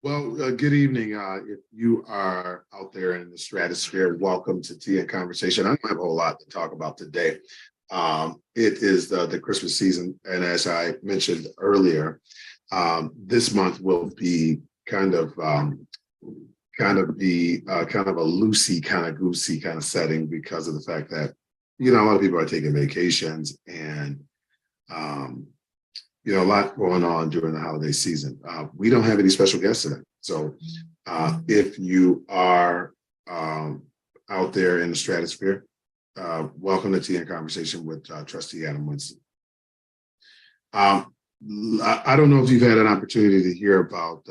Well, good evening. If you are out there in the stratosphere, welcome to Tea and Conversation. I don't have a whole lot to talk about today. It is the Christmas season, and as I mentioned earlier, this month will be kind of a loosey, kind of goosey kind of setting because of the fact that a lot of people are taking vacations and um, a lot going on during the holiday season. We don't have any special guests today. So if you are out there in the stratosphere, welcome to Tea and Conversation with Trustee Adam Winston. I don't know if you've had an opportunity to hear about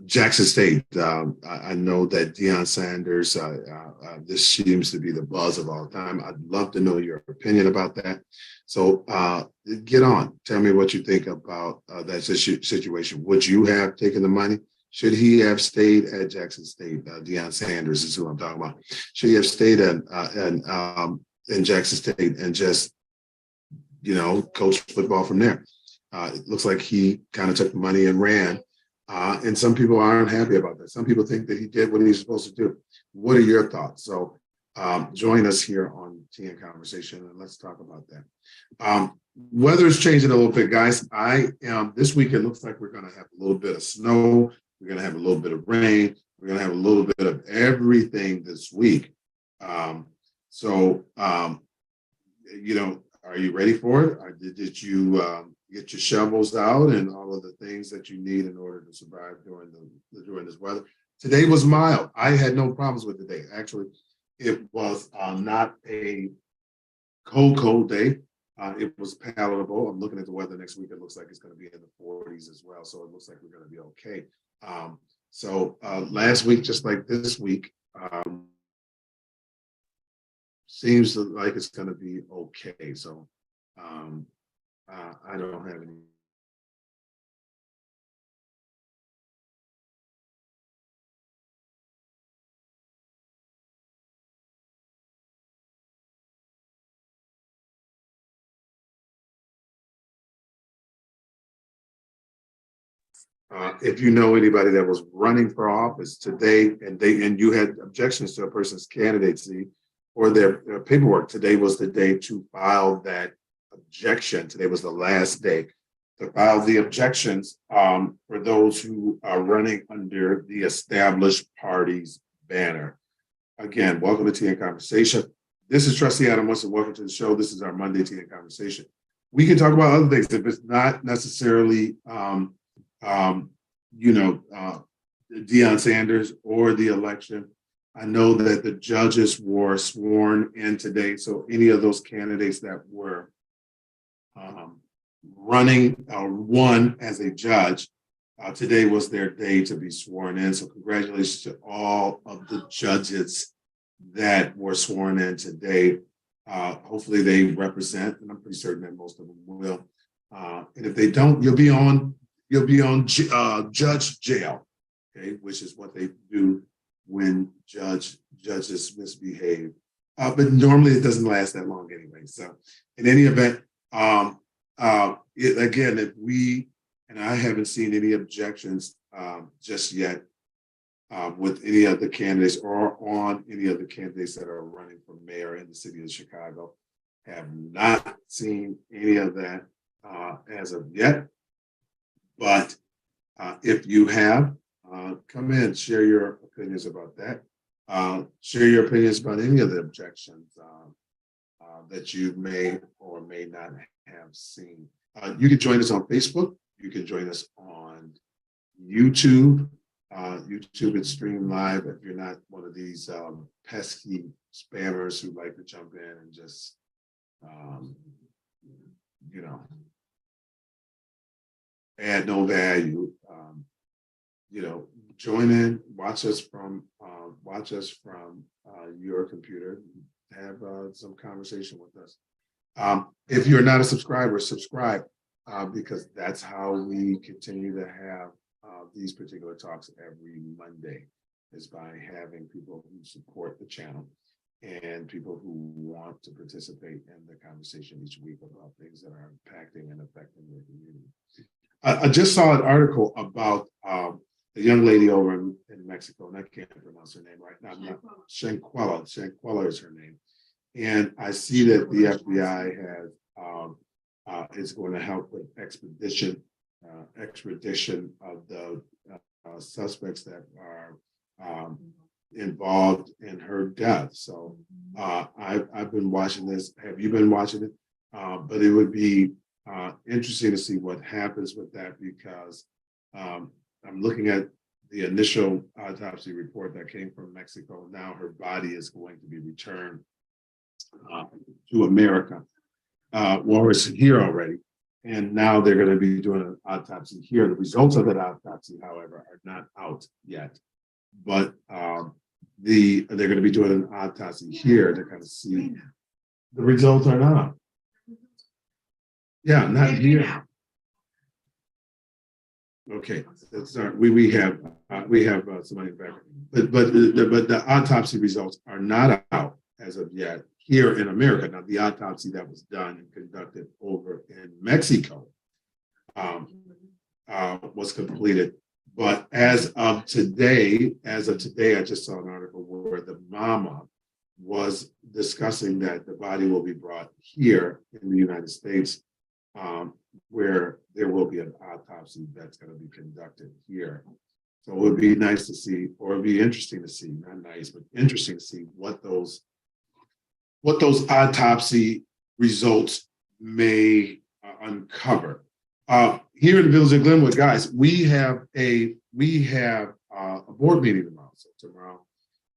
Jackson State. I know that Deion Sanders, this seems to be the buzz of all time. I'd love to know your opinion about that. So get on. Tell me what you think about that situation. Would you have taken the money? Should he have stayed at Jackson State? Deion Sanders is who I'm talking about. Should he have stayed in Jackson State and just, coach football from there? It looks like he kind of took the money and ran. And some people aren't happy about that. Some people think that he did what he was supposed to do. What are your thoughts? So join us here on Tea and Conversation, and let's talk about that. Weather is changing a little bit, guys. This week it looks like we're going to have a little bit of snow. We're going to have a little bit of rain. We're going to have a little bit of everything this week. Are you ready for it? Did you get your shovels out and all of the things that you need in order to survive during this weather? Today was mild. I had no problems with the day. Actually, it was not a cold day. It was palatable. I'm looking at the weather next week. It looks like it's going to be in the 40s as well. So it looks like we're going to be okay. Last week, just like this week, seems like it's going to be okay. So I don't have any. If you know anybody that was running for office today and you had objections to a person's candidacy or their paperwork, today was the day to file that objection. Today was the last day to file the objections for those who are running under the established party's banner. Again, welcome to Tea and Conversation. This is Trustee Adam Winston. Welcome to the show. This is our Monday Tea and Conversation. We can talk about other things if it's not necessarily Deion Sanders or the election. I know that the judges were sworn in today. So any of those candidates that were running or won as a judge, today was their day to be sworn in. So congratulations to all of the judges that were sworn in today. Hopefully they represent, and I'm pretty certain that most of them will. And if they don't, you'll be on judge jail, okay, which is what they do when judges misbehave. But normally it doesn't last that long anyway. So in any event, again, and I haven't seen any objections just yet with any of the candidates or on any of the candidates that are running for mayor in the city of Chicago. Have not seen any of that as of yet. But if you have, come in, share your opinions about that. Share your opinions about any of the objections that you may or may not have seen. You can join us on Facebook. You can join us on YouTube. YouTube is streamed live if you're not one of these pesky spammers who like to jump in and just, add no value. Join in, watch us from your computer, have some conversation with us. If you're not a subscriber, subscribe because that's how we continue to have these particular talks every Monday, is by having people who support the channel and people who want to participate in the conversation each week about things that are impacting and affecting their community. I just saw an article about a young lady over in Mexico, and I can't pronounce her name right now. Shanquella. Shanquella is her name. And I see that the FBI has is going to help with extradition of the suspects that are involved in her death. So I've been watching this. Have you been watching it? But it would be interesting to see what happens with that, because I'm looking at the initial autopsy report that came from Mexico. Now her body is going to be returned to America. Well, it's here already. And now they're going to be doing an autopsy here. The results of that autopsy, however, are not out yet. But they're going to be doing an autopsy here to kind of see. The results are not out. Yeah, not here. Okay, that's we have somebody back, but the autopsy results are not out as of yet here in America. Now, the autopsy that was done and conducted over in Mexico was completed. But as of today, I just saw an article where the mama was discussing that the body will be brought here in the United States, where there will be an autopsy that's going to be conducted here. So it would be nice to see, or it'd be interesting to see, not nice, but interesting to see what those autopsy results may uncover. Here in the village of Glenwood, guys, we have a board meeting tomorrow. So tomorrow,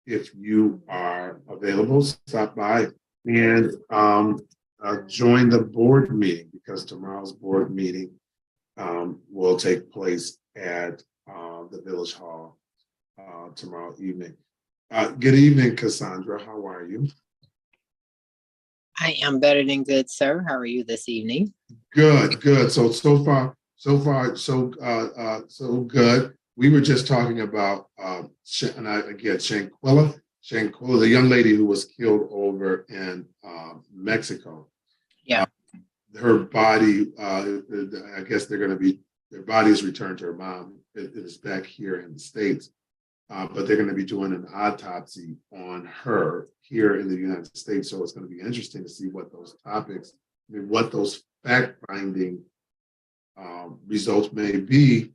if you are available, stop by and join the board meeting, because tomorrow's board meeting will take place at the Village Hall tomorrow evening. Good evening, Cassandra. How are you? I am better than good, sir. How are you this evening? Good. So far, so good. We were just talking about Shanquella, the young lady who was killed over in Mexico. Yeah. Her body, I guess their body is returned to her mom. It is back here in the States. But they're going to be doing an autopsy on her here in the United States. So it's going to be interesting to see what those what those fact-finding results may be,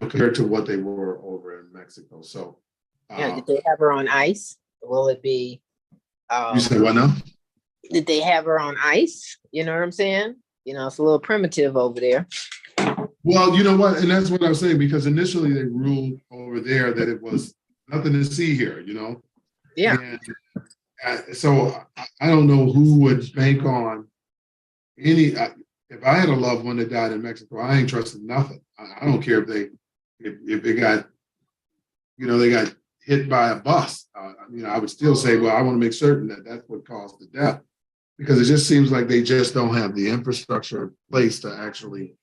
compared to what they were over in Mexico. So, did they have her on ice? Will it be? You said what now? Did they have her on ice? You know what I'm saying? It's a little primitive over there. Well, you know what, and that's what I was saying, because initially they ruled over there that it was nothing to see here, Yeah. And, so I don't know who would bank on any. If I had a loved one that died in Mexico, I ain't trusting nothing. I don't care if they got, they got hit by a bus. I would still say, well, I want to make certain that that's what caused the death, because it just seems like they just don't have the infrastructure in place to actually,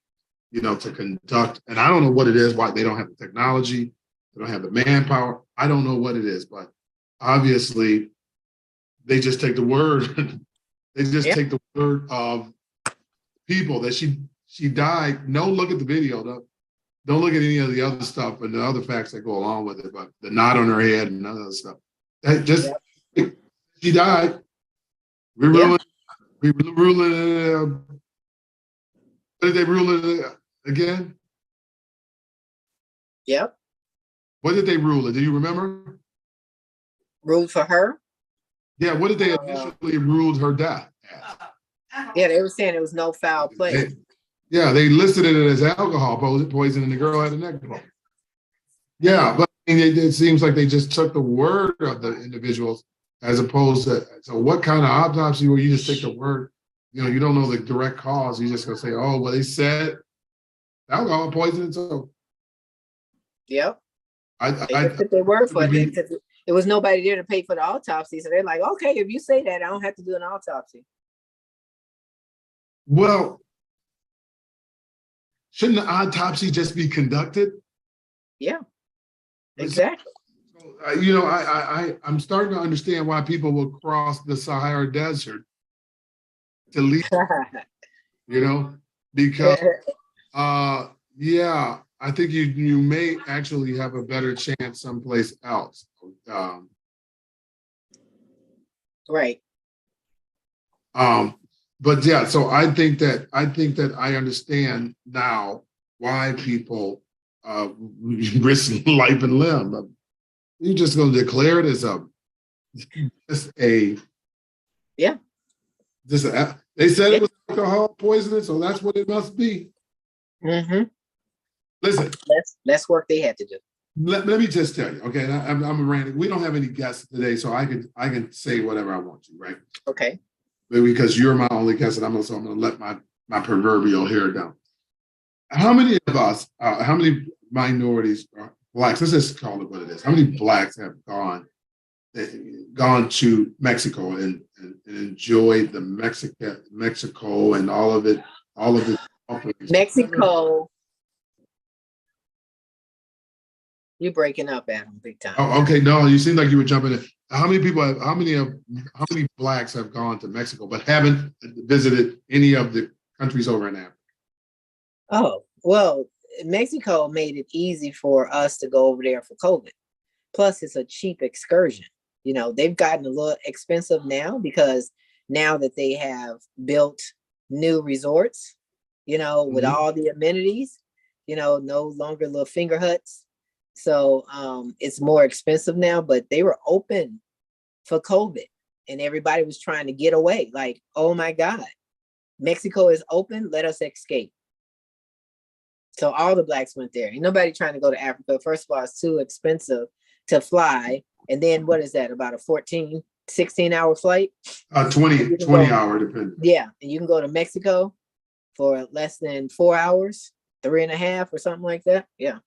to conduct. And I don't know what it is, why they don't have the technology, they don't have the manpower. I don't know what it is, but obviously they just take the word. They just take the word of people that she died. No, look at the video. Don't look at any of the other stuff and the other facts that go along with it, but the knot on her head and none of that stuff. That just she died. We're ruling. What did they rule it again? Yep. What did they rule it? Do you remember? Ruled for her? Yeah, what did they initially ruled her death as? Yeah, they were saying it was no foul play. They listed it as alcohol poisoning, and the girl had a neck problem. Yeah, but it seems like they just took the word of the individuals as opposed to, so what kind of autopsy where you just take the word, you don't know the direct cause, you're just gonna say, oh, well, they said alcohol poisoning, so. Yep. I took their word for it because there was nobody there to pay for the autopsy. So they're like, okay, if you say that, I don't have to do an autopsy. Well, shouldn't the autopsy just be conducted? Yeah, exactly. So, I'm starting to understand why people will cross the Sahara Desert to leave, because Yeah, I think you may actually have a better chance someplace else. Um, Right. um, but yeah, so I think that I understand now why people risk life and limb. You're just going to declare it as just a Yeah. they said Yeah. it was alcohol poisoning, so that's what it must be. Mm-hmm. Listen, Less work they had to do. let me just tell you, okay? I'm a random. We don't have any guests today, so I can say whatever I want to, right? Okay. But because you're my only guest, and I'm going to let my proverbial hair down. How many of us? How many minorities, blacks? Let's just call it what it is. How many blacks have gone to Mexico and enjoyed the Mexico and all of it, offerings? Mexico. You're breaking up, Adam, big time. Oh, okay. No, you seem like you were jumping in. How many blacks have gone to Mexico but haven't visited any of the countries over in Africa? Oh, well, Mexico made it easy for us to go over there for COVID. Plus, it's a cheap excursion. You know, they've gotten a little expensive now because now that they have built new resorts, you know, with all the amenities, you know, no longer little finger huts. So it's more expensive now, but they were open for COVID and everybody was trying to get away. Like, oh my God, Mexico is open, let us escape. So all the blacks went there. Ain't nobody trying to go to Africa. First of all, it's too expensive to fly. And then what is that? About a 14, 16-hour flight? 20 hour, depending. Yeah. And you can go to Mexico for less than 4 hours, 3.5 or something like that. Yeah.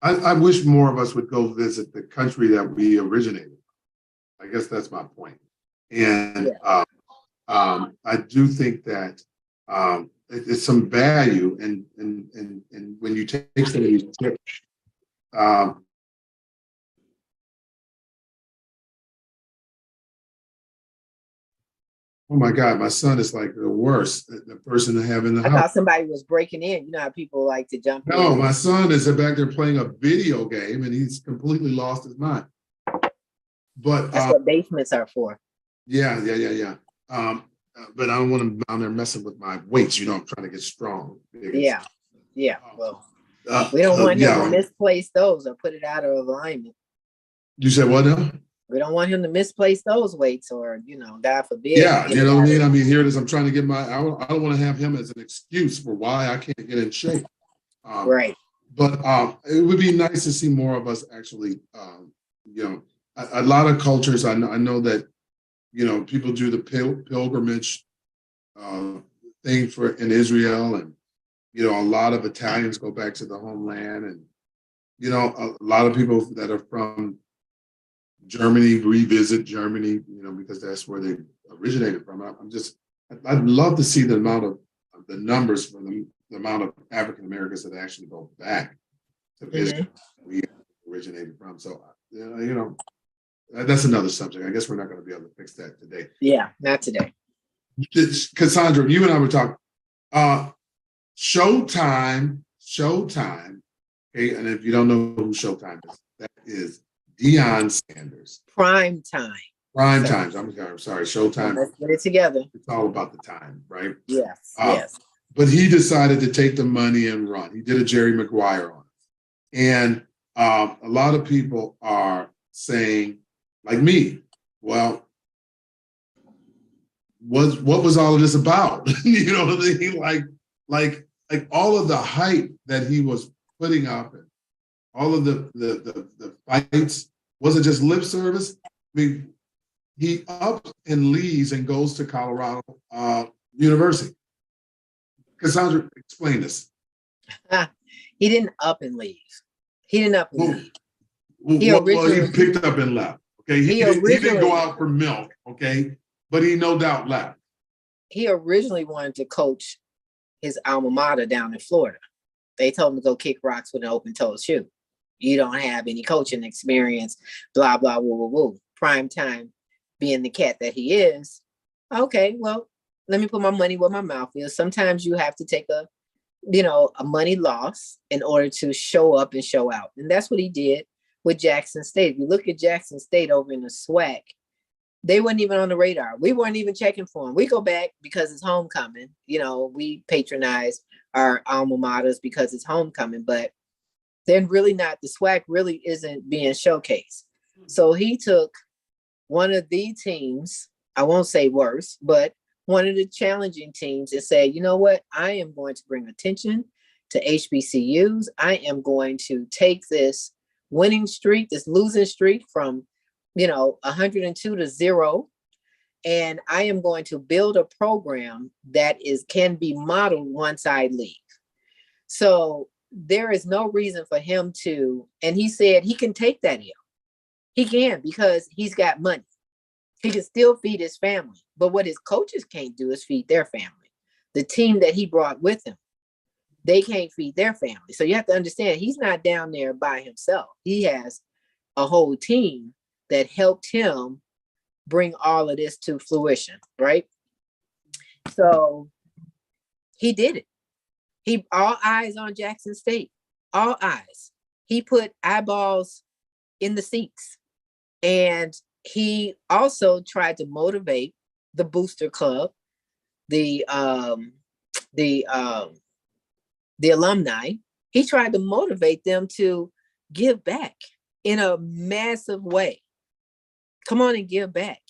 I wish more of us would go visit the country that we originated. I guess that's my point. And I do think that it's some value and when you take some of these trips. Oh my God, my son is like the worst, the person to have in the I house. thought somebody was breaking in. You know how people like to jump in. No, my son is back there playing a video game and he's completely lost his mind. But that's what basements are for. Yeah. But I don't want him down there messing with my weights. You know, I'm trying to get strong. Yeah. Well, we don't want him to misplace those or put it out of alignment. You said what now? We don't want him to misplace those weights or, you know, God forbid. Yeah, you know what I mean? I mean, here it is. I'm trying to get I don't want to have him as an excuse for why I can't get in shape. Right. But it would be nice to see more of us actually, you know, a lot of cultures. I know that, you know, people do the pilgrimage thing in Israel. And, you know, a lot of Italians go back to the homeland. And, you know, a lot of people that are from Germany revisit Germany, you know, because that's where they originated from. I'd love to see the numbers for the amount of African Americans that actually go back to visit where we originated from. So, you know, that's another subject. I guess we're not going to be able to fix that today. Yeah, not today. Cassandra, you and I were talking. Showtime. Okay, and if you don't know who Showtime is, that is Deion Sanders. Prime time. I'm sorry. Showtime. Let's get it together. It's all about the time, right? Yes. But he decided to take the money and run. He did a Jerry Maguire on it. And a lot of people are saying, like me, well, what was all of this about? You know what I mean? Like all of the hype that he was putting up and all of the fights, was it just lip service? I mean, he ups and leaves and goes to Colorado University. Cassandra, explain this. He didn't up and leave. He didn't up and leave. He picked up and left. Okay, he didn't go out for milk. Okay, but he no doubt left. He originally wanted to coach his alma mater down in Florida. They told him to go kick rocks with an open-toed shoe. You don't have any coaching experience, blah, blah, woo, woo, woo. Prime time, being the cat that he is. Okay, well, let me put my money where my mouth is. Sometimes you have to take a money loss in order to show up and show out. And that's what he did with Jackson State. If you look at Jackson State over in the SWAC, they weren't even on the radar. We weren't even checking for them. We go back because it's homecoming. We patronize our alma maters because it's homecoming, but they're really not. The SWAC really isn't being showcased. So he took one of the teams, I won't say worse, but one of the challenging teams, and said, you know what? I am going to bring attention to HBCUs. I am going to take this winning streak, this losing streak from 102 to 0. And I am going to build a program that can be modeled once I leave. So there is no reason for him to, and he said he can take that L. He can, because he's got money. He can still feed his family. But what his coaches can't do is feed their family. The team that he brought with him, they can't feed their family. So you have to understand, he's not down there by himself. He has a whole team that helped him bring all of this to fruition, right? So he did it. All eyes on Jackson State, all eyes. He put eyeballs in the seats. And he also tried to motivate the booster club, the alumni. He tried to motivate them to give back in a massive way. Come on and give back,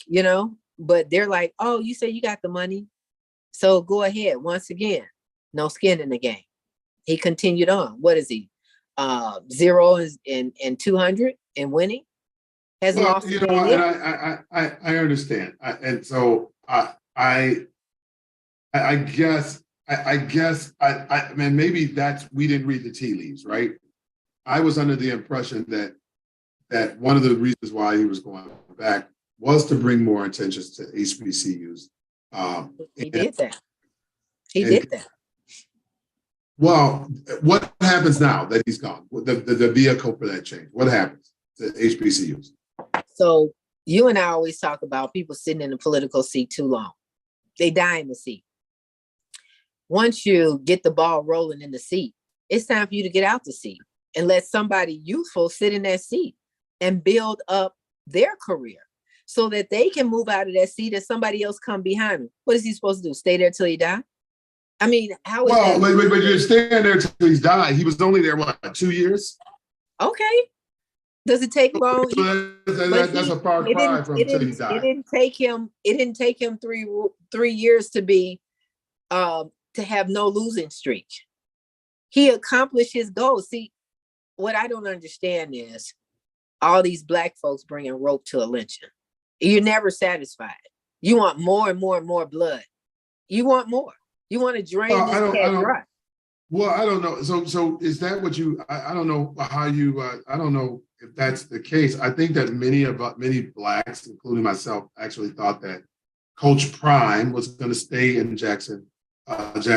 but they're like, oh, you say you got the money, so go ahead. Once again, no skin in the game. He continued on. What is he? 0 and 200 in winning. Has lost. And I understand. And so I guess I mean, maybe we didn't read the tea leaves, right? I was under the impression that one of the reasons why he was going back was to bring more attention to HBCUs. He did that. Well, what happens now that he's gone? The vehicle for that change. What happens to HBCUs? So you and I always talk about people sitting in the political seat too long. They die in the seat. Once you get the ball rolling in the seat, it's time for you to get out the seat and let somebody youthful sit in that seat and build up their career so that they can move out of that seat and somebody else come behind him. What is he supposed to do? Stay there till he die? I mean, how is that? Well, but you're staying there till he's died. He was only there, 2 years? Okay. Does it take long? So that's a far cry from till he died. It didn't take him 3 years to be to have no losing streak. He accomplished his goal. See, what I don't understand is all these Black folks bringing rope to a lynching. You're never satisfied. You want more and more and more blood. You want more. You want to drain this cat dry. Well, I don't know. So is that what you? I don't know how you. I don't know if that's the case. I think that many Blacks, including myself, actually thought that Coach Prime was going to stay in Jackson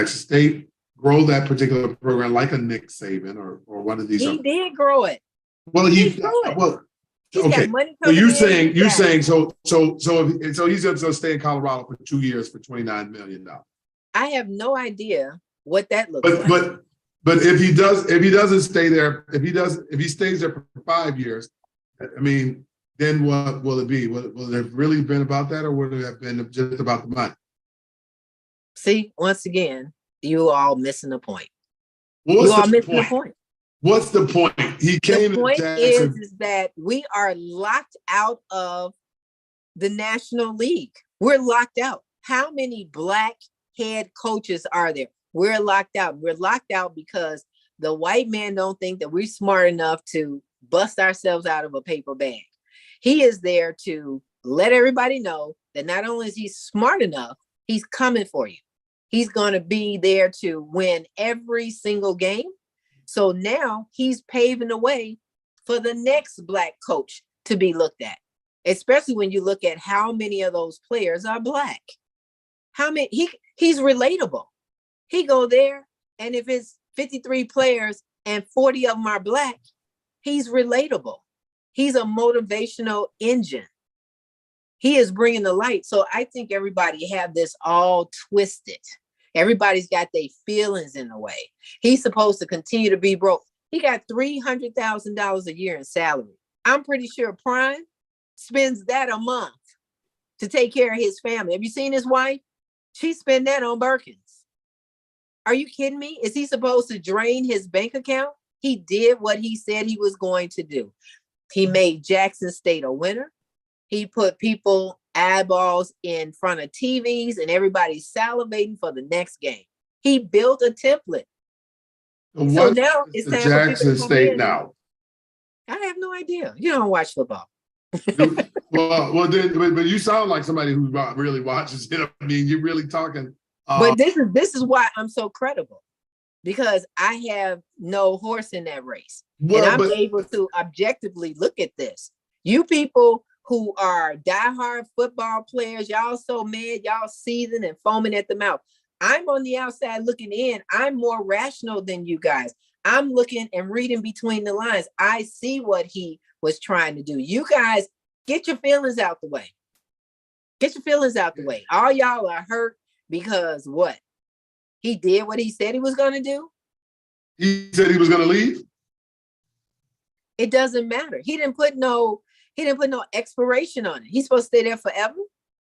State, grow that particular program like a Nick Saban or one of these. He did grow it. Well, he's okay. So you're saying so he's going to stay in Colorado for 2 years for $29 million. I have no idea what that looks like. But if he doesn't stay there, if he stays there for 5 years, I mean, then what will it be? Will it have really been about that, or would it have been just about the money? See, once again, you all missing the point. What's the point? What's the point? He came. The point is that we are locked out of the National League. We're locked out. How many Black head coaches are there? We're locked out. We're locked out because the white man don't think that we're smart enough to bust ourselves out of a paper bag. He is there to let everybody know that not only is he smart enough, he's coming for you. He's going to be there to win every single game. So now he's paving the way for the next Black coach to be looked at, especially when you look at how many of those players are Black. How many? He's relatable. He go there, and if it's 53 players and 40 of them are Black, he's relatable. He's a motivational engine. He is bringing the light. So I think everybody have this all twisted. Everybody's got their feelings in the way. He's supposed to continue to be broke. He got $300,000 a year in salary. I'm pretty sure Prime spends that a month to take care of his family. Have you seen his wife? She spent that on Birkins. Are you kidding me? Is he supposed to drain his bank account? He did what he said he was going to do. He made Jackson State a winner. He put people eyeballs in front of TVs and everybody's salivating for the next game. He built a template. So now it's time for Jackson State now. I have no idea. You don't watch football. well, but you sound like somebody who really watches it. I mean, you're really talking. But this is why I'm so credible, because I have no horse in that race, and I'm able to objectively look at this. You people who are diehard football players, y'all so mad, y'all seething and foaming at the mouth. I'm on the outside looking in. I'm more rational than you guys. I'm looking and reading between the lines. I see what he was trying to do. You guys, get your feelings out the way. Get your feelings out the way. All y'all are hurt because what? He did what he said he was going to do? He said he was going to leave? It doesn't matter. He didn't put no expiration on it. He's supposed to stay there forever.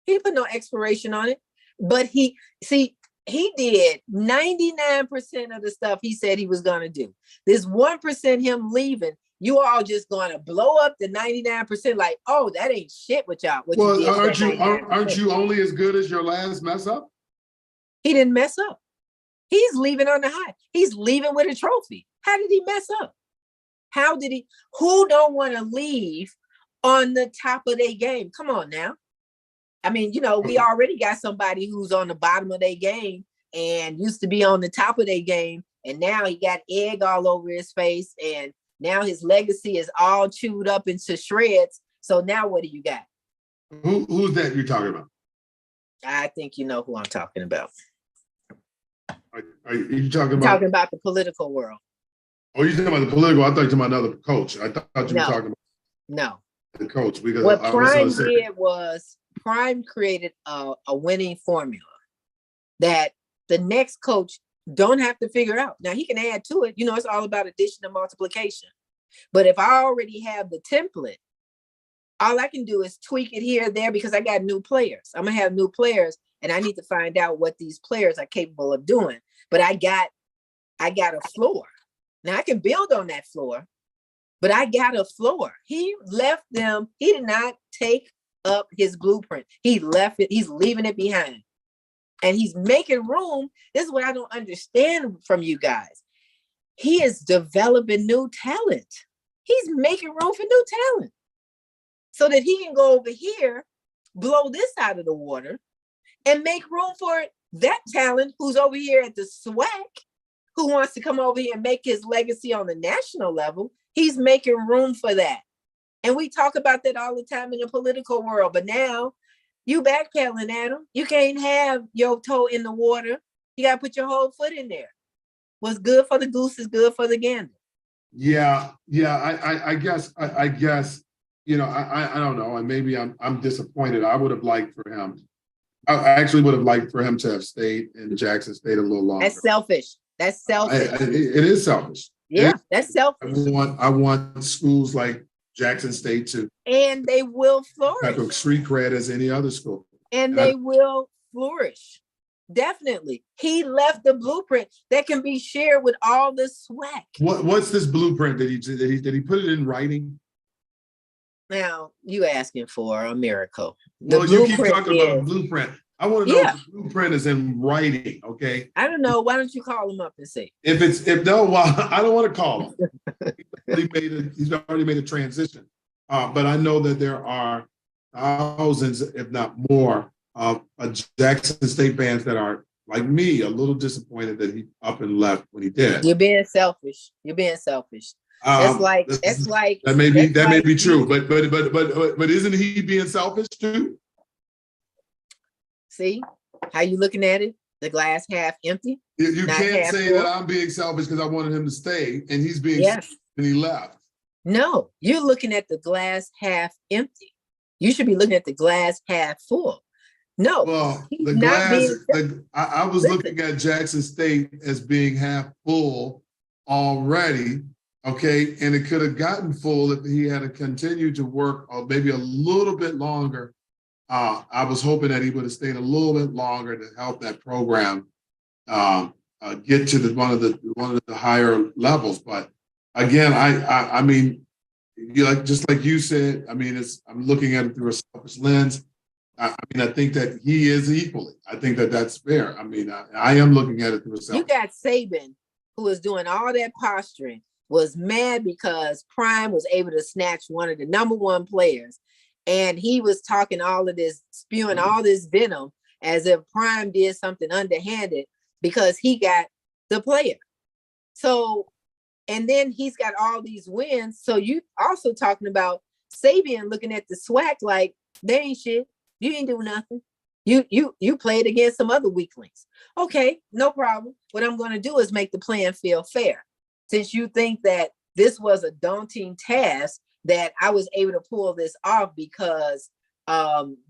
He didn't put no expiration on it. But he did 99% of the stuff he said he was going to do. This 1% him leaving, you all just going to blow up the 99% like, oh, that ain't shit with y'all. Well, aren't you only as good as your last mess up? He didn't mess up. He's leaving on the high. He's leaving with a trophy. How did he mess up? How did he? Who don't want to leave on the top of their game? Come on now. I mean, we already got somebody who's on the bottom of their game and used to be on the top of their game. And now he got egg all over his face. And now his legacy is all chewed up into shreds. So now what do you got? Who's that you're talking about? I think you know who I'm talking about. Are you talking about? I'm talking about the political world. Oh, you're talking about the political. I thought you were talking about another coach. I thought you were talking about the coach. Because what Prime did was Prime created a winning formula that the next coach don't have to figure out. Now he can add to it. It's all about addition and multiplication. But if I already have the template, all I can do is tweak it here or there because I got new players. I'm gonna have new players, and I need to find out what these players are capable of doing. But I got a floor. Now I can build on that floor, but I got a floor. He left them. He did not take up his blueprint. He left it. He's leaving it behind. And he's making room. This is what I don't understand from you guys. He is developing new talent. He's making room for new talent so that he can go over here, blow this out of the water, and make room for that talent who's over here at the SWAC, who wants to come over here and make his legacy on the national level. He's making room for that. And we talk about that all the time in the political world. But now you backpedaling, Adam. You can't have your toe in the water. You got to put your whole foot in there. What's good for the goose is good for the gander. Yeah. I guess, I don't know. And maybe I'm disappointed. I would have liked for him. I actually would have liked for him to have stayed in Jackson State a little longer. That's selfish. That's selfish. It is selfish. Yeah, that's selfish. I want schools like Jackson State to, and they will flourish. Type of street cred as any other school, and they will flourish. Definitely, he left the blueprint that can be shared with all the SWAC. What's this blueprint? Did he put it in writing? Now you asking for a miracle. Well, you keep talking about a blueprint. I want to know if the blueprint is in writing. Okay. I don't know. Why don't you call him up and see? I don't want to call him. He's already made a transition. But I know that there are thousands, if not more, of Jackson State fans that are like me, a little disappointed that he up and left when he did. You're being selfish. That's like that may be true, but isn't he being selfish too? See how you looking at it? The glass half empty. You can't say that I'm being selfish because I wanted him to stay, and he's being selfish and he left. No, you're looking at the glass half empty. You should be looking at the glass half full. No, Well, he's the not glass, being. I was Listen, looking at Jackson State as being half full already, okay? And it could have gotten full if he had to continue to work or maybe a little bit longer. I was hoping that he would have stayed a little bit longer to help that program get to one of the higher levels. But again, I mean, just like you said, I mean, I'm looking at it through a selfish lens. I mean, I think that he is equally. I think that that's fair. I mean, I am looking at it through a selfish. you got Saban, who was doing all that posturing, was mad because Prime was able to snatch one of the number one players. And he was talking all of this, spewing all this venom as if Prime did something underhanded because he got the player. So, and then he's got all these wins. So you also talking about Sabian looking at the SWAC like, they ain't shit. You ain't do nothing. You played against some other weaklings. Okay, no problem. What I'm going to do is make the playing field fair. Since you think that this was a daunting task, that I was able to pull this off because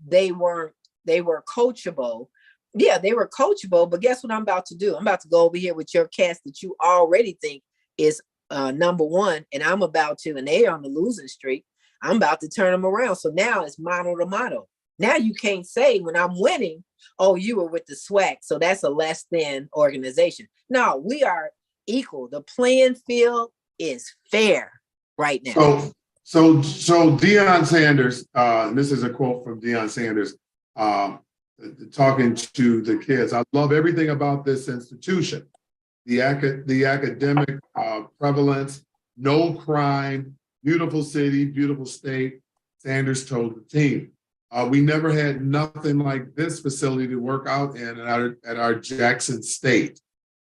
they were coachable. Yeah, they were coachable, but guess what I'm about to do? I'm about to go over here with your cast that you already think is number one, and I'm about to, and they're on the losing streak. I'm about to turn them around. So now it's mano to mano. Now you can't say when I'm winning, oh, you were with the SWAC, so that's a less than organization. No, we are equal. The playing field is fair right now. So Deion Sanders, and this is a quote from Deion Sanders, talking to the kids. I love everything about this institution. The academic prevalence, no crime, beautiful city, beautiful state. Sanders told the team. We never had nothing like this facility to work out in at our Jackson State.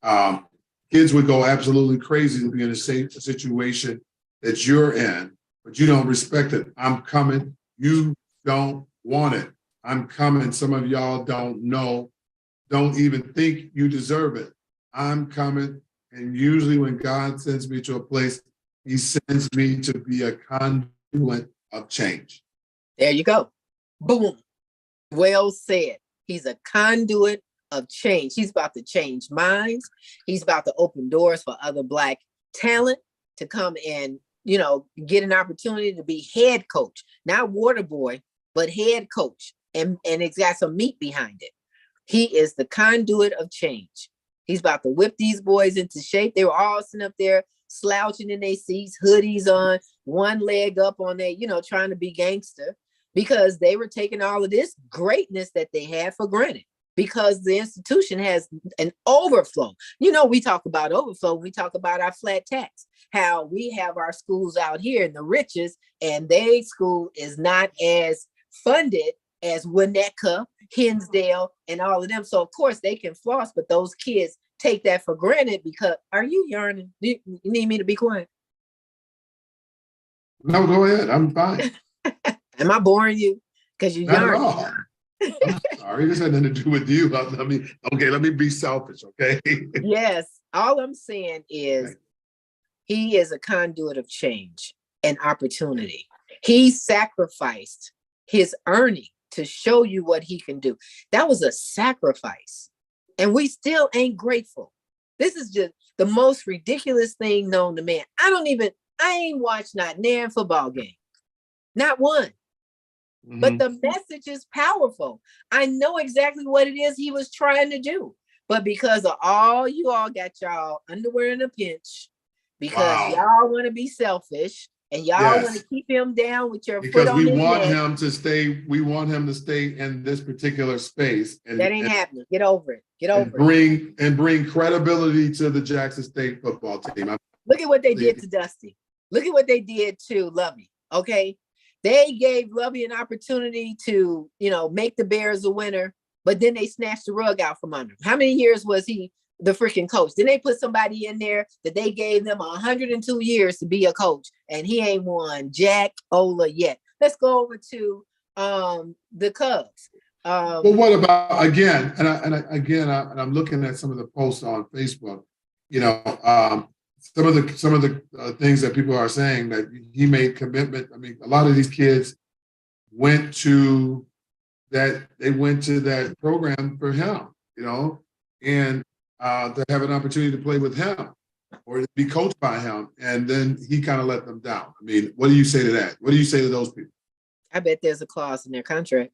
Kids would go absolutely crazy to be in a situation that you're in, but you don't respect it. I'm coming. You don't want it. I'm coming. Some of y'all don't know, don't even think you deserve it. I'm coming. And usually when God sends me to a place, he sends me to be a conduit of change. There you go. Boom. Well said. He's a conduit of change. He's about to change minds. He's about to open doors for other Black talent to come and, get an opportunity to be head coach, not water boy, but head coach. And it's got some meat behind it. He is the conduit of change. He's about to whip these boys into shape. They were all sitting up there slouching in their seats, hoodies on, one leg up on their, trying to be gangster, because they were taking all of this greatness that they had for granted because the institution has an overflow. We talk about overflow. We talk about our flat tax, how we have our schools out here in the riches and their school is not as funded as Winnetka, Hinsdale, and all of them. So of course they can floss, but those kids take that for granted because, are you yarning? You need me to be quiet? No, go ahead. I'm fine. Am I boring you? Because you're yarning. Not at all. I'm sorry, this had nothing to do with you. Let me be selfish, okay? Yes, all I'm saying is he is a conduit of change and opportunity. He sacrificed his earning to show you what he can do. That was a sacrifice. And we still ain't grateful. This is just the most ridiculous thing known to man. I ain't watched not nan football game. Not one. Mm-hmm. But the message is powerful. I know exactly what it is he was trying to do. But because of all you all got y'all underwear in a pinch, because y'all want to be selfish and y'all want to keep him down with your foot on his neck. We want him to stay in this particular space. And that ain't happening. Get over it. Bring credibility to the Jackson State football team. Look at what they did to Dusty. Look at what they did to Lovey. Okay. They gave Lovey an opportunity to, make the Bears a winner, but then they snatched the rug out from under him. How many years was he the freaking coach? Then they put somebody in there that they gave them 102 years to be a coach, and he ain't won Jack Ola yet. Let's go over to the Cubs. Well, what about again? And I'm looking at some of the posts on Facebook. Some of the things that people are saying that he made commitment. I mean, a lot of these kids went to that they went to that program for him, and to have an opportunity to play with him or to be coached by him, and then he kind of let them down. I mean, what do you say to that? What do you say to those people? I bet there's a clause in their contract.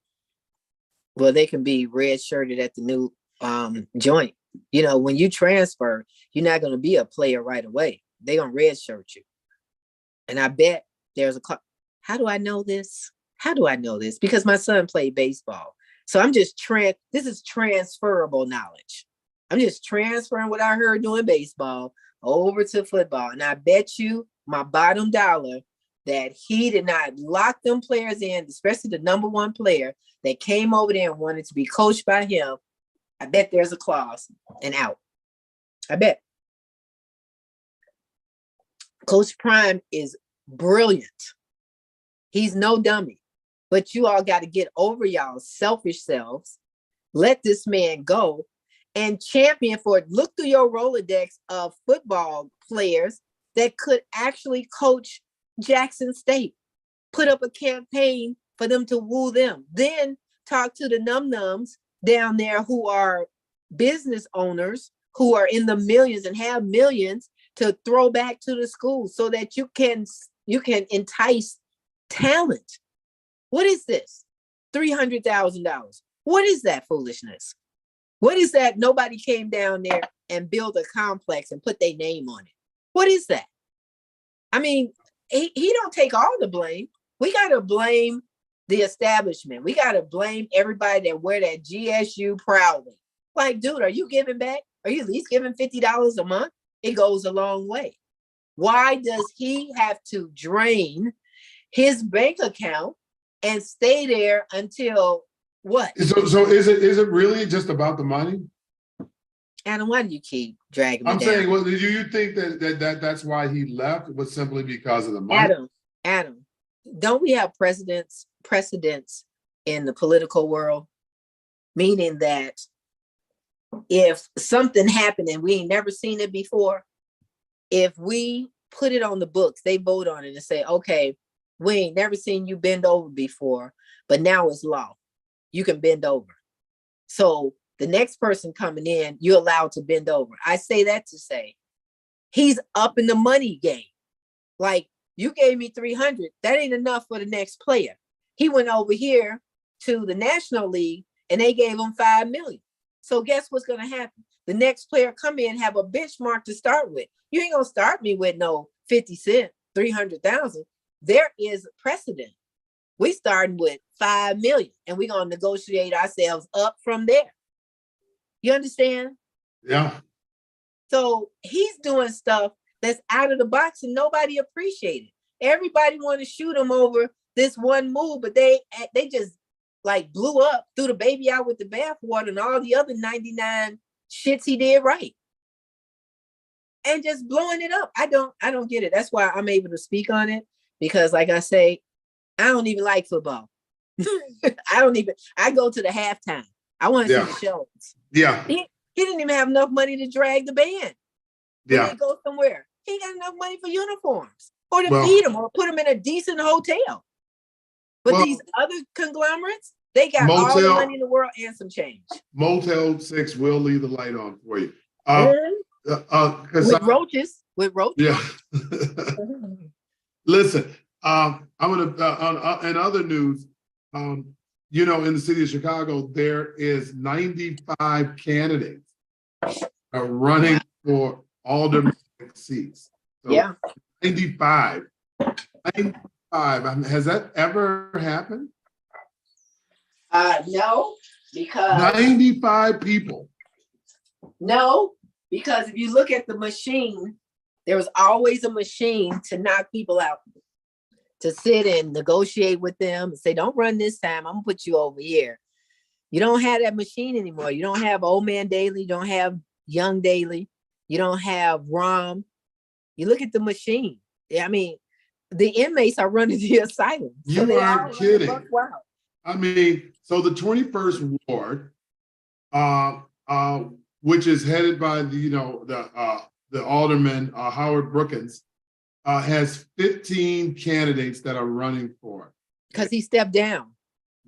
Well, they can be red-shirted at the new joint. When you transfer, you're not going to be a player right away. They're going to red-shirt you. And I bet there's a clause. How do I know this? Because my son played baseball. So I'm just this is transferable knowledge. I'm just transferring what I heard doing baseball over to football. And I bet you my bottom dollar that he did not lock them players in, especially the number one player that came over there and wanted to be coached by him. I bet there's a clause and out. I bet. Coach Prime is brilliant. He's no dummy. But you all got to get over y'all's selfish selves. Let this man go and champion for it. Look through your Rolodex of football players that could actually coach Jackson State. Put up a campaign for them to woo them. Then talk to the num-nums down there who are business owners who are in the millions and have millions to throw back to the schools so that you can entice talent. What is this? $300,000. What is that foolishness? What is that? Nobody came down there and built a complex and put their name on it. What is that? I mean, he don't take all the blame. We got to blame the establishment. We got to blame everybody that wear that GSU proudly. Like, dude, are you giving back? Are you at least giving $50 a month? It goes a long way. Why does he have to drain his bank account and stay there until what? So is it really just about the money? Adam, why do you keep dragging me I'm down? saying, well, do you think that's why he left was simply because of the money? Adam, don't we have precedents in the political world? Meaning that if something happened and we ain't never seen it before, if we put it on the books, they vote on it and say, okay, we ain't never seen you bend over before, but now it's law. You can bend over. So the next person coming in, you're allowed to bend over. I say that to say, he's up in the money game. Like, you gave me 300. That ain't enough for the next player. He went over here to the National League and they gave him $5 million. So guess what's going to happen? The next player come in, have a benchmark to start with. You ain't going to start me with no 50 cent, 300,000. There is precedent. We starting with 5 million and we're going to negotiate ourselves up from there. You understand? Yeah. So he's doing stuff that's out of the box and nobody appreciated. Everybody want to shoot him over this one move, but they just like blew up, threw the baby out with the bathwater and all the other 99 shits he did right. And just blowing it up. I don't get it. That's why I'm able to speak on it, because like I say, I don't even like football. I go to the halftime. I want to see the shows. Yeah. He didn't even have enough money to drag the band. When they go somewhere, he ain't got enough money for uniforms or to feed them or put them in a decent hotel. But these other conglomerates, they got all the money in the world and some change. Motel 6 will leave the light on for you. With roaches. Yeah. Listen, I'm gonna in other news, in the city of Chicago, there is 95 candidates running for alderman seats. So 95. Has that ever happened? No, because 95 people. No, because if you look at the machine, there was always a machine to knock people out, to sit and negotiate with them and say, don't run this time. I'm gonna put you over here. You don't have that machine anymore. You don't have Old Man Daly. You don't have Young Daly. You don't have Rom. You look at the machine. I mean, the inmates are running the asylum. You are kidding. Wow. I mean, so the 21st ward, which is headed by the alderman Howard Brookins, has 15 candidates that are running for it. Because he stepped down.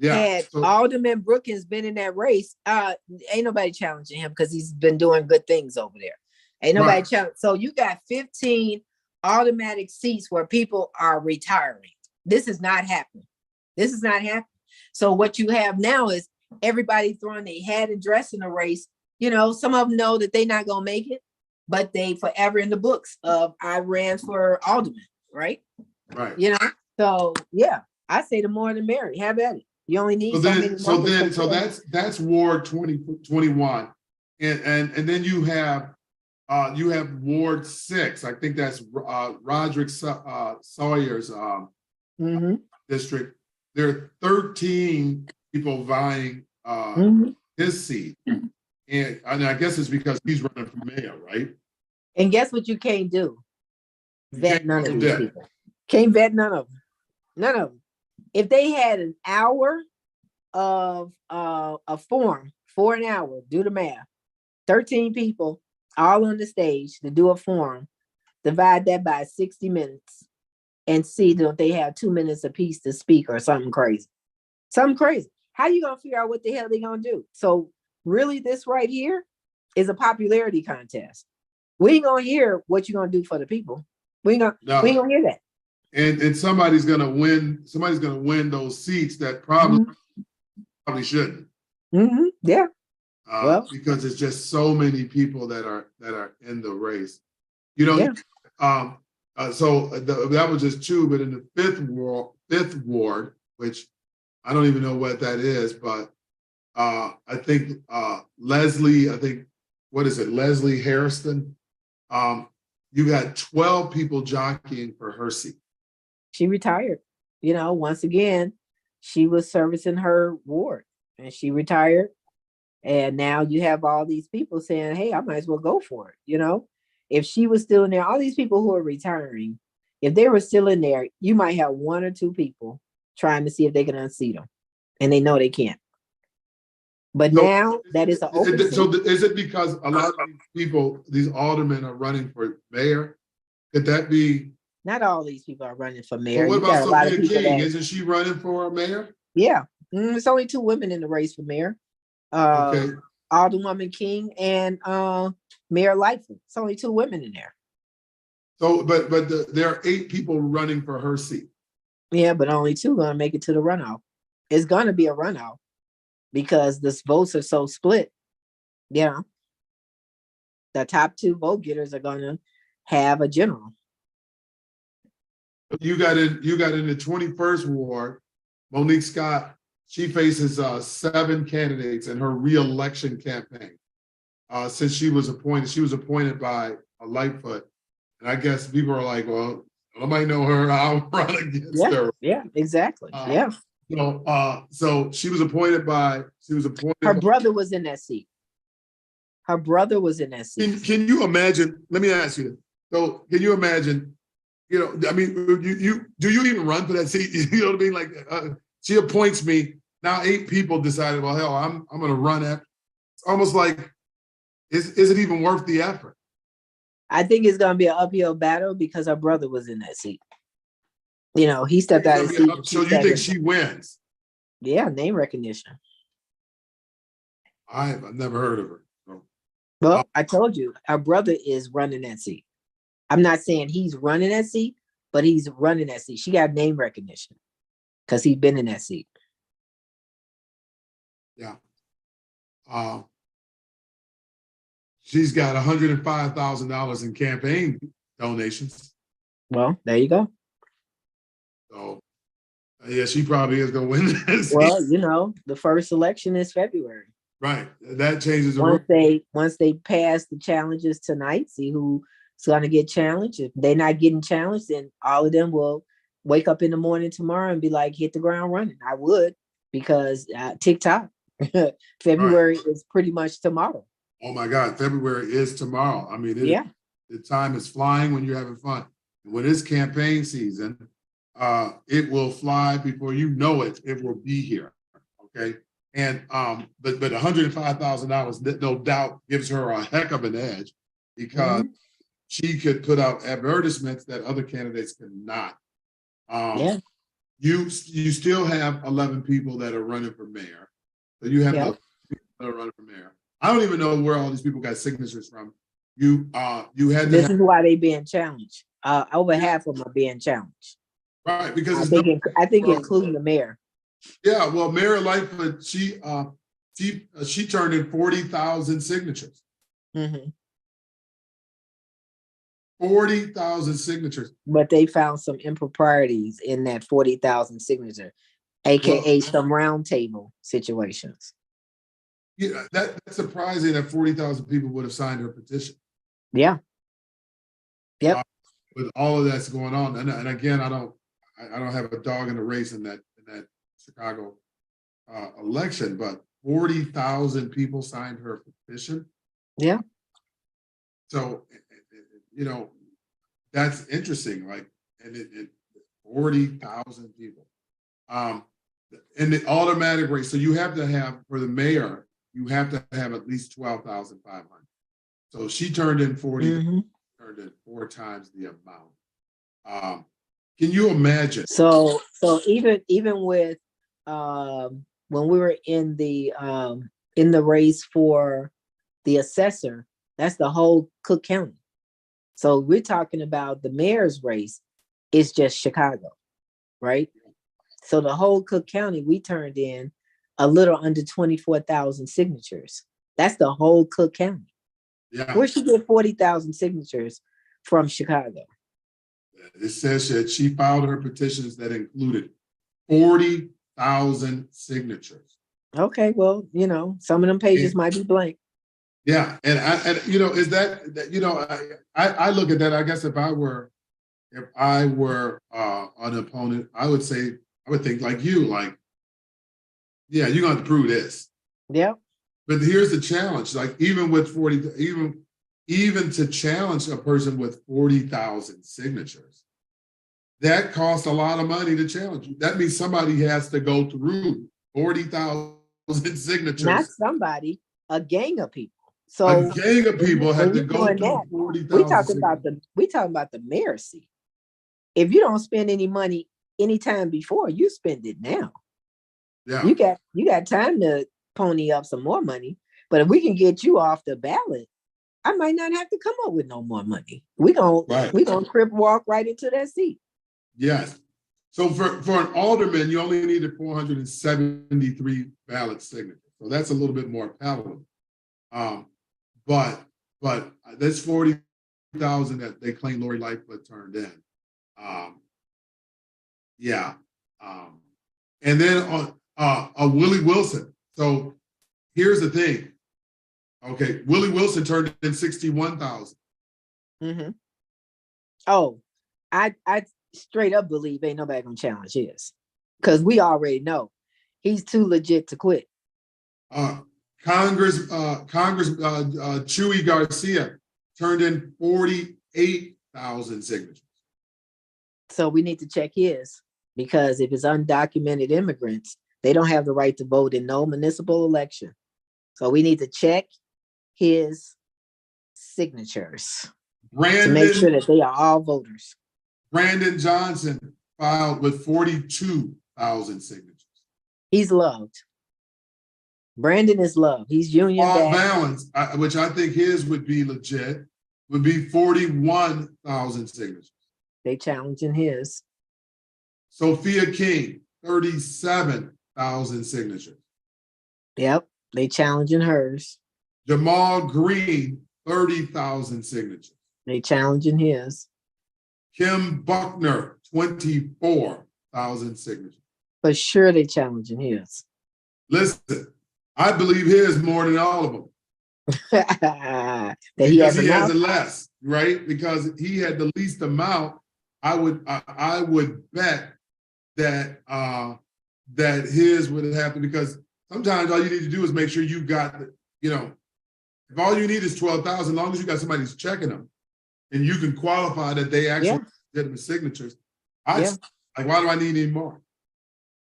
Yeah. Had So Alderman Brookins been in that race, ain't nobody challenging him because he's been doing good things over there. Ain't nobody right. challenge. So you got 15 automatic seats where people are retiring. This is not happening. This is not happening. So what you have now is everybody throwing their hat and dress in the race. You know, some of them know that they're not gonna make it, but they forever in the books of I ran for alderman, right? Right. You know, so yeah, I say the more the merrier. Have at it. You only need so many numbers. So that's Ward 2021, and then you have Ward 6. I think that's Roderick Sawyer's district. There are 13 people vying his seat, and I guess it's because he's running for mayor, right? And guess what you can't do? Vet none of these people. Can't vet none of them. None of them. If they had an hour of a form for an hour, do the math. 13 people all on the stage to do a forum, divide that by 60 minutes and see that they have 2 minutes apiece to speak or something crazy. Something crazy. How you gonna figure out what the hell they gonna do? So really this right here is a popularity contest. We ain't gonna hear what you're gonna do for the people. We ain't gonna hear that. And somebody's gonna win those seats that probably shouldn't. Yeah. Because it's just so many people that are in the race. You know, so that was just two, but in the fifth ward, which I don't even know what that is, but I think Leslie Harrison, you got 12 people jockeying for her seat. She retired. You know, once again, she was servicing her ward and she retired. And now you have all these people saying, hey, I might as well go for it. You know, if she was still in there, all these people who are retiring, if they were still in there, you might have one or two people trying to see if they can unseat them. And they know they can't. But so now that is an open seat. So is it because a lot of these people, these aldermen are running for mayor? Could that be? Not all these people are running for mayor. Well, what about Sophia King? Isn't she running for mayor? Yeah. It's only 2 women in the race for mayor. Okay. Alderwoman King and Mayor Lightfoot. It's only 2 women in there. So, but there are 8 people running for her seat. Yeah, but only 2 gonna make it to the runoff. It's gonna be a runoff because the votes are so split. Yeah, the top 2 vote getters are gonna have a general. You got in the 21st ward, Monique Scott. She faces 7 candidates in her re-election campaign. Since she was appointed by Lightfoot. And I guess people are like, well, I might know her, I'll run against her. Yeah, exactly. So she was appointed. Her brother was in that seat. Her brother was in that seat. Can you imagine? Let me ask you. So can you imagine, you know, I mean, you do you even run for that seat? You know what I mean? Like she appoints me. Now 8 people decided, well, hell, I'm going to run it. It's almost like, is it even worth the effort? I think it's going to be an uphill battle because her brother was in that seat. You know, he stepped out of the seat. So you think she wins? Yeah, name recognition. I've never heard of her. So. Well, I told you, her brother is running that seat. I'm not saying he's running that seat, but he's running that seat. She got name recognition because he's been in that seat. Yeah. She's got $105,000 in campaign donations. Well, there you go. So, yeah, she probably is going to win this. Well, you know, the first election is February. Right. That changes. Once they pass the challenges tonight, see who's going to get challenged. If they're not getting challenged, then all of them will wake up in the morning tomorrow and be like, hit the ground running. I would, because TikTok. February is pretty much tomorrow. Oh my God, February is tomorrow. I mean, the time is flying when you're having fun. When it's campaign season, it will fly before you know it. It will be here. Okay. And but $105,000, no doubt, gives her a heck of an edge because she could put out advertisements that other candidates cannot. you still have 11 people that are running for mayor. So you have Yep. people that are running for mayor. I don't even know where all these people got signatures from. You had to This have, is why they being challenged. Over half of them are being challenged. right, because I it's think, I think well, including the mayor. yeah, well, Mayor Lightfoot, she turned in 40,000 signatures. Mm-hmm. 40,000 signatures. But they found some improprieties in that 40,000 signature, aka some round table situations. Yeah, that's surprising that 40,000 people would have signed her petition. Yeah. Yep. With all of that's going on, and again, I don't have a dog in the race in that Chicago election, but 40,000 people signed her petition. Yeah. So, that's interesting. Like, and it 40,000 people. And the automatic rate. So you have to have, for the mayor, you have to have at least 12,500. So she turned in 40, turned in 4 times the amount. Can you imagine? So even with when we were in the race for the assessor, that's the whole Cook County. So we're talking about the mayor's race, it's just Chicago, right? So the whole Cook County, we turned in a little under 24,000 signatures. That's the whole Cook County. Yeah. Where she get 40,000 signatures from Chicago? It says that she filed her petitions that included 40,000 signatures. Okay, well, some of them pages might be blank. Yeah, and is that I look at that. I guess if I were an opponent, I would think like you, like, yeah, you're going to prove this. Yeah. But here's the challenge: like, even with 40, even to challenge a person with 40,000 signatures, that costs a lot of money to challenge you. That means somebody has to go through 40,000 signatures. Not somebody, a gang of people. So a gang of people have to go through that, 40,000. We talking about the mayor's seat. If you don't spend any money anytime before, you spend it now. Yeah. You got time to pony up some more money. But if we can get you off the ballot, I might not have to come up with no more money. We gonna crip walk right into that seat. Yes. So for an alderman, you only needed 473 ballot signatures. So that's a little bit more palatable. But that's 40,000 that they claim Lori Lightfoot turned in. Yeah. And then on Willie Wilson. So here's the thing. Okay, Willie Wilson turned in 61,000. Mm-hmm. Oh, I straight up believe ain't nobody gonna challenge his, because we already know he's too legit to quit. Congress Chewy Garcia turned in 48,000 signatures. So we need to check his, because if it's undocumented immigrants, they don't have the right to vote in no municipal election. So we need to check his signatures to make sure that they are all voters. Brandon Johnson filed with 42,000 signatures. He's loved. Brandon is loved. He's union Paul Balance, which I think his would be legit, would be 41,000 signatures. They challenging his. Sophia King, 37,000 signatures. Yep, they challenging hers. Jamal Green, 30,000 signatures. They challenging his. Kim Buckner, 24,000 signatures. For sure they challenging his. Listen, I believe his more than all of them. That because he has the less, right? Because he had the least amount. I would bet that that his would happen, because sometimes all you need to do is make sure you got the, if all you need is 12,000, as long as you got somebody who's checking them and you can qualify that they actually get them signatures. Like, why do I need any more?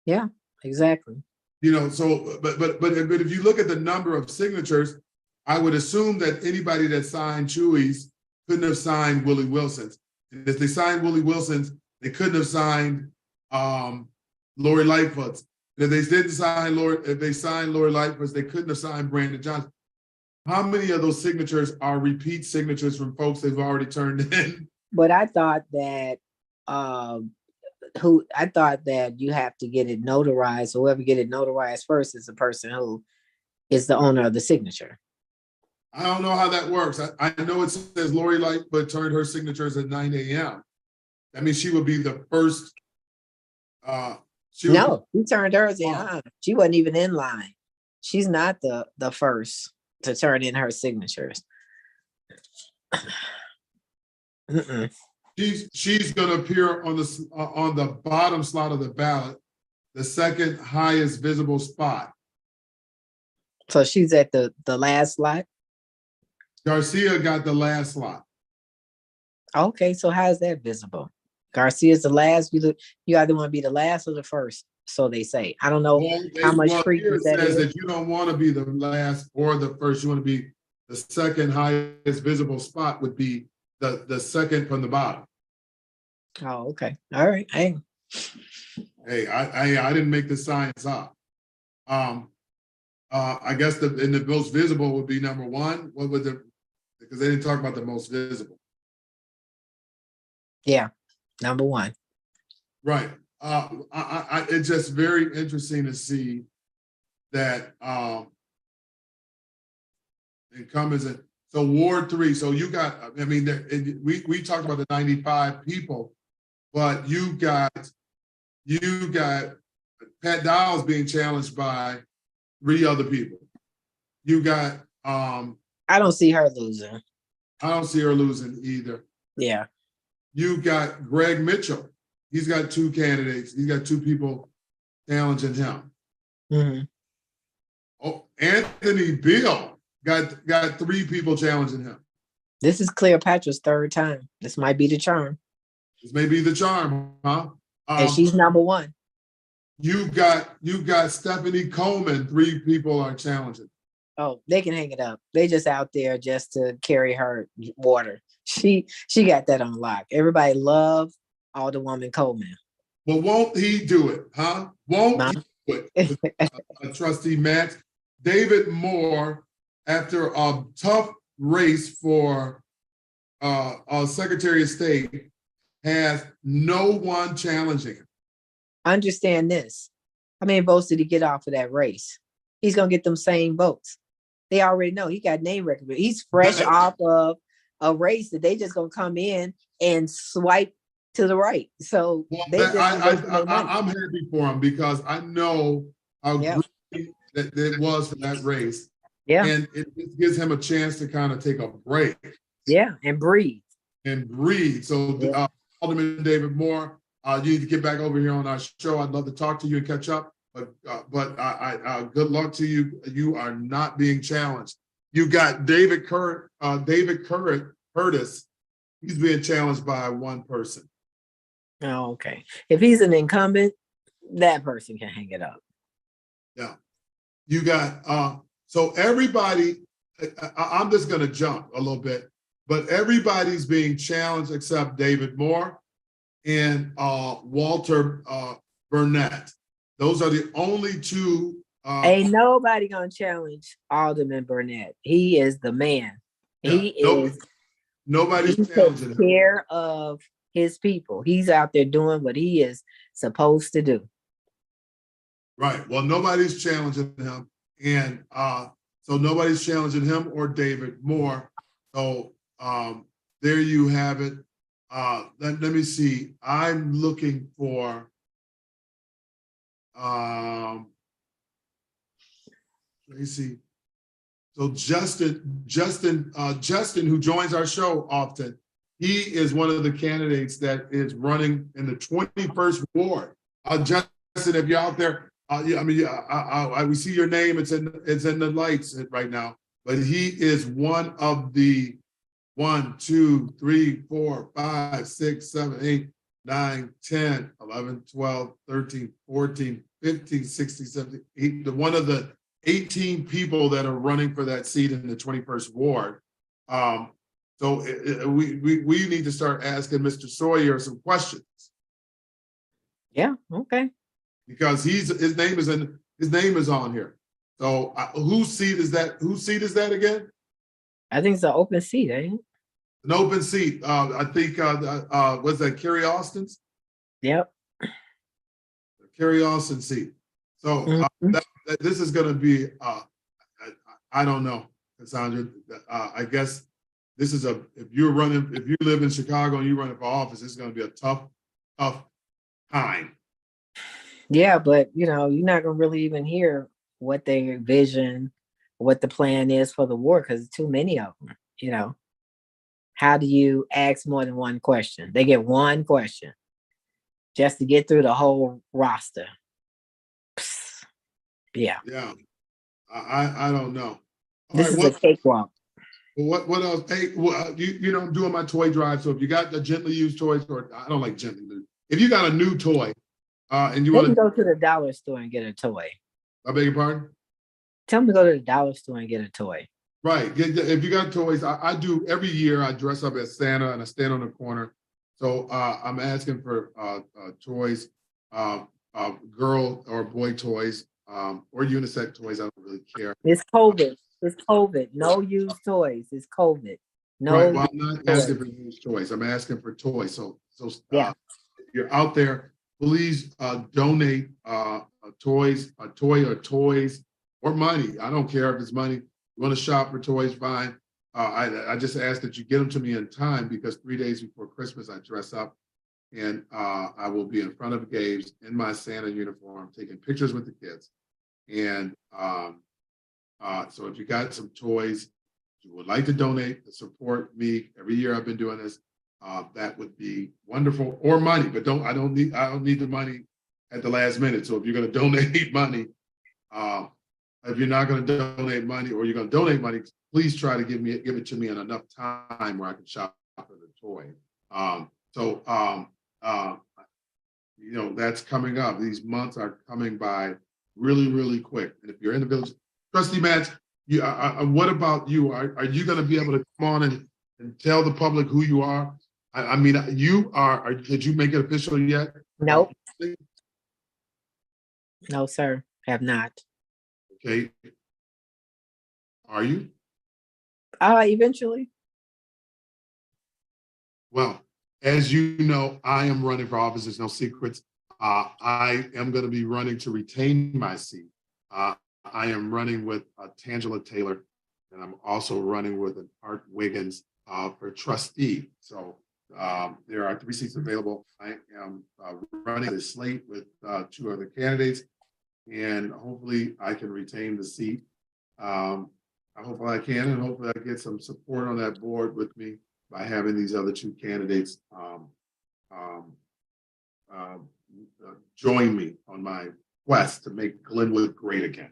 Yeah, exactly. So but if you look at the number of signatures, I would assume that anybody that signed Chewy's couldn't have signed Willie Wilson's. And if they signed Willie Wilson's, they couldn't have signed Lori Lightfoot. And if they didn't sign Lori, if they signed Lori Lightfoot, they couldn't have signed Brandon Johnson. How many of those signatures are repeat signatures from folks they've already turned in? But I thought that you have to get it notarized. Whoever get it notarized first is the person who is the owner of the signature. I don't know how that works. I know it says Lori Lightfoot turned her signatures at 9 a.m. That means she would be the first. She turned hers in. She wasn't even in line. She's not the first to turn in her signatures. She's going to appear on the bottom slot of the ballot, the second highest visible spot. So she's at the last slot. Garcia got the last slot. Okay, so how is that visible? Garcia's the last. You either want to be the last or the first, so they say. I don't know how much here that says that you don't want to be the last or the first. You want to be the second highest visible spot would be the second from the bottom. Oh, okay. All right. Hey, I didn't make the science up. I guess the most visible would be number one. What would because they didn't talk about the most visible. Yeah, number one. Right. It's just very interesting to see that incumbents. So Ward 3. So you got. I mean, we talked about the 95 people, but you got Pat Dowell's being challenged by 3 other people. You got. I don't see her losing. I don't see her losing either. Yeah. You got Greg Mitchell. He's got 2 candidates. He's got 2 people challenging him. Mm-hmm. Oh, Anthony Beal got 3 people challenging him. This is Cleopatra's 3rd time. This might be the charm. This may be the charm, huh? And she's number 1. You got Stephanie Coleman. 3 people are challenging. Oh, they can hang it up. They just out there just to carry her water. She got that on lock. Everybody love Alderwoman Coleman. Well, won't he do it, huh? Won't he do it? Trustee Max. David Moore, after a tough race for Secretary of State, has no one challenging him. Understand this. How many votes did he get off of that race? He's going to get them same votes. They already know. He got name recognition. He's fresh off of a race that they just going to come in and swipe to the right. So I'm happy for him because I know how great that it was for that race. Yeah. And it gives him a chance to kind of take a break. Yeah, and breathe. So Alderman David Moore, you need to get back over here on our show. I'd love to talk to you and catch up. But good luck to you. You are not being challenged. You got David Curtis. He's being challenged by 1 person. Oh, okay. If he's an incumbent, that person can hang it up. Yeah. You got so everybody. I'm just going to jump a little bit, but everybody's being challenged except David Moore and Walter Burnett. Those are the only 2. Ain't nobody gonna challenge Alderman Burnett. He is the man. Nobody's challenging him. Care of his people. He's out there doing what he is supposed to do. Right. Well, nobody's challenging him, and so nobody's challenging him or David Moore. So there you have it. Let me see. I'm looking for. Let me see. So Justin, who joins our show often, he is one of the candidates that is running in the 21st ward. Justin, if you're out there, we see your name. It's in the lights right now. But he is one of the 1, 2, 3, 4, 5, 6, 7, 8, 9, 10, 11, 12, 13, 14, 15, 16, 17, 8, one of the 18 people that are running for that seat in the 21st ward. So we need to start asking Mr. Sawyer some questions. Yeah, okay. because his name is on here. So whose seat is that? Whose seat is that again? I think it's an open seat, ain't it? An open seat. I think was that Kerry Austin's? Yep. Kerry Austin seat. So this is going to be. I don't know, Cassandra. I guess this is if you live in Chicago and you're running for office, it's going to be a tough time. Yeah, but you're not gonna really even hear what their vision, what the plan is for the war, because too many of them. How do you ask more than one question? They get one question just to get through the whole roster. Psst. Yeah. Yeah. I don't know. This is a cakewalk. What else? Hey, I'm doing my toy drive. So if you got the gently used toys, or I don't like gently used. If you got a new toy, and you want to go to the dollar store and get a toy. I beg your pardon? Tell them to go to the dollar store and get a toy. Right. If you got toys, I do every year. I dress up as Santa and I stand on the corner. So I'm asking for toys, girl or boy toys, or unisex toys. I don't really care. It's COVID. It's COVID. No used toys. It's COVID. No. Right. Well, I'm not asking for used toys. I'm asking for toys. So yeah. If you're out there, please donate toys, a toy or toys or money. I don't care if it's money. You want to shop for toys, fine. I just ask that you get them to me in time, because 3 days before Christmas, I dress up and I will be in front of Gabe's in my Santa uniform, taking pictures with the kids. And so if you got some toys you would like to donate to support me, every year I've been doing this, that would be wonderful. Or money, but I don't need the money at the last minute. So if you're going to donate money, if you're not going to donate money, or you're going to donate money, please try to give it to me in enough time where I can shop for the toy. That's coming up. These months are coming by really, really quick. And if you're in the village, Trustee Matz, what about you? Are you going to be able to come on and tell the public who you are? Did you make it official yet? Nope. No, sir. Have not. Okay. Are you? Eventually. Well, as you know, I am running for office. There's no secrets. I am going to be running to retain my seat. I am running with Tangela Taylor, and I'm also running with an Art Wiggins for trustee. So there are 3 seats available. I am running the slate with 2 other candidates, and hopefully I can retain the seat. Hopefully I can, and hopefully I get some support on that board with me by having these other 2 candidates join me on my quest to make Glenwood great again.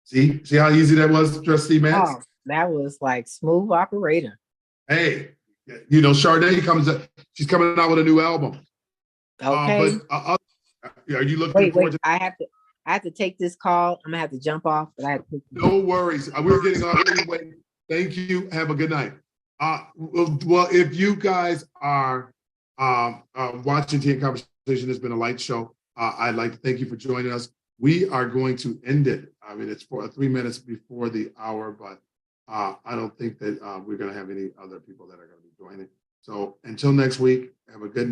See how easy that was, Trustee Matz? Oh, that was like smooth operator. Hey, Sade she's coming out with a new album. Okay. Are you looking forward to? I have to take this call. I'm gonna have to jump off, but I have to. No worries. We're getting off anyway. Thank you. Have a good night. Well, if you guys are watching Tea and Conversation, it's been a light show. I'd like to thank you for joining us. We are going to end it. I mean, it's for 3 minutes before the hour, but I don't think that we're going to have any other people that are going to be joining. So until next week, have a good night.